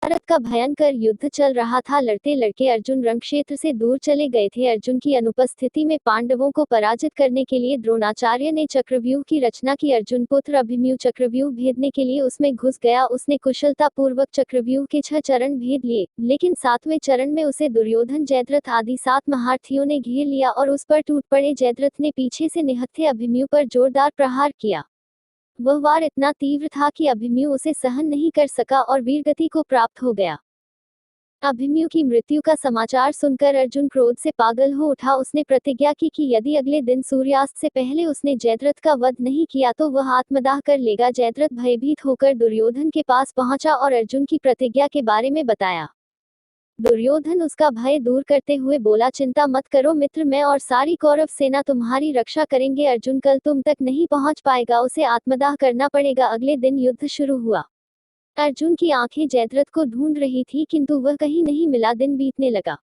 महाभारत का भयंकर युद्ध चल रहा था। लड़ते लड़के अर्जुन रणक्षेत्र से दूर चले गए थे। अर्जुन की अनुपस्थिति में पांडवों को पराजित करने के लिए द्रोणाचार्य ने चक्रव्यूह की रचना की। अर्जुन पुत्र अभिमन्यु चक्रव्यूह भेदने के लिए उसमें घुस गया। उसने कुशलता पूर्वक चक्रव्यूह के 6 चरण भेद लिए, लेकिन 7वें चरण में उसे दुर्योधन, जयद्रथ आदि 7 महारथियों ने घेर लिया और उस पर टूट पड़े। जयद्रथ ने पीछे से निहत्थे अभिमन्यु पर जोरदार प्रहार किया। वह वार इतना तीव्र था कि अभिमन्यु उसे सहन नहीं कर सका और वीरगति को प्राप्त हो गया। अभिमन्यु की मृत्यु का समाचार सुनकर अर्जुन क्रोध से पागल हो उठा। उसने प्रतिज्ञा की कि यदि अगले दिन सूर्यास्त से पहले उसने जयद्रथ का वध नहीं किया तो वह आत्मदाह कर लेगा। जयद्रथ भयभीत होकर दुर्योधन के पास पहुंचा और अर्जुन की प्रतिज्ञा के बारे में बताया। दुर्योधन उसका भय दूर करते हुए बोला, चिंता मत करो मित्र, मैं और सारी कौरव सेना तुम्हारी रक्षा करेंगे। अर्जुन कल तुम तक नहीं पहुंच पाएगा, उसे आत्मदाह करना पड़ेगा। अगले दिन युद्ध शुरू हुआ। अर्जुन की आंखें जयद्रथ को ढूंढ रही थी, किंतु वह कहीं नहीं मिला। दिन बीतने लगा।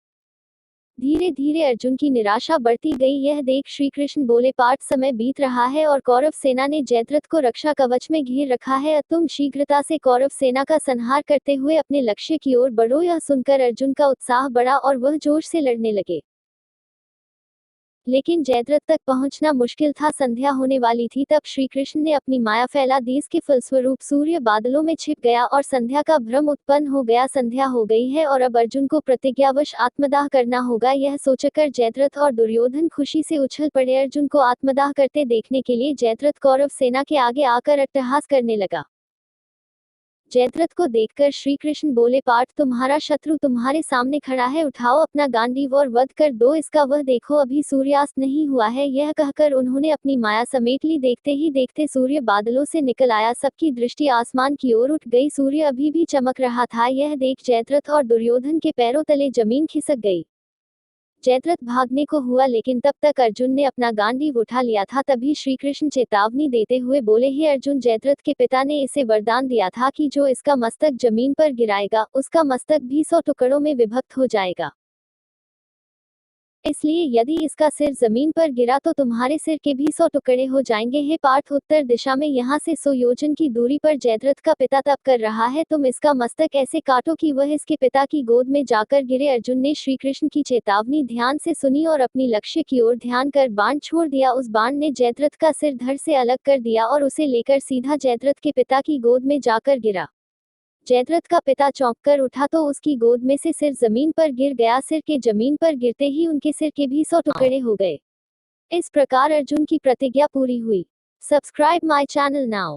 धीरे धीरे अर्जुन की निराशा बढ़ती गई। यह देख श्री कृष्ण बोले, पाठ समय बीत रहा है और कौरव सेना ने जयद्रथ को रक्षा कवच में घेर रखा है। तुम शीघ्रता से कौरव सेना का संहार करते हुए अपने लक्ष्य की ओर बढ़ो। यह सुनकर अर्जुन का उत्साह बढ़ा और वह जोश से लड़ने लगे। लेकिन जयद्रथ तक पहुंचना मुश्किल था। संध्या होने वाली थी। तब श्री कृष्ण ने अपनी माया फैला दी। इसके फलस्वरूप सूर्य बादलों में छिप गया और संध्या का भ्रम उत्पन्न हो गया। संध्या हो गई है और अब अर्जुन को प्रतिज्ञावश आत्मदाह करना होगा। यह सोचकर जयद्रथ और दुर्योधन खुशी से उछल पड़े। अर्जुन को आत्मदाह करते देखने के लिए जयद्रथ कौरव सेना के आगे आकर अट्टहास करने लगा। जयद्रथ को देखकर श्री कृष्ण बोले, पार्थ, तुम्हारा शत्रु तुम्हारे सामने खड़ा है, उठाओ अपना गांडीव और वध कर दो इसका। वह देखो, अभी सूर्यास्त नहीं हुआ है। यह कहकर उन्होंने अपनी माया समेट ली। देखते ही देखते सूर्य बादलों से निकल आया। सबकी दृष्टि आसमान की ओर उठ गई। सूर्य अभी भी चमक रहा था। यह देख जयद्रथ और दुर्योधन के पैरों तले जमीन खिसक गई। जयद्रथ भागने को हुआ, लेकिन तब तक अर्जुन ने अपना गांडीव उठा लिया था। तभी श्री कृष्ण चेतावनी देते हुए बोले, हे अर्जुन, जयद्रथ के पिता ने इसे वरदान दिया था कि जो इसका मस्तक जमीन पर गिराएगा उसका मस्तक भी 100 टुकड़ों में विभक्त हो जाएगा। इसलिए यदि इसका सिर जमीन पर गिरा तो तुम्हारे सिर के भी 100 टुकड़े हो जाएंगे। हे पार्थ, उत्तर दिशा में यहाँ से 100 योजन की दूरी पर जयद्रथ का पिता तप कर रहा है। तुम इसका मस्तक ऐसे काटो कि वह इसके पिता की गोद में जाकर गिरे। अर्जुन ने श्री कृष्ण की चेतावनी ध्यान से सुनी और अपनी लक्ष्य की ओर ध्यान कर बाण छोड़ दिया। उस बाण ने जयद्रथ का सिर धड़ से अलग कर दिया और उसे लेकर सीधा जयद्रथ के पिता की गोद में जाकर गिरा। जयद्रथ का पिता चौंककर उठा तो उसकी गोद में से सिर जमीन पर गिर गया। सिर के जमीन पर गिरते ही उनके सिर के भी 100 टुकड़े हो गए। इस प्रकार अर्जुन की प्रतिज्ञा पूरी हुई। Subscribe my channel now.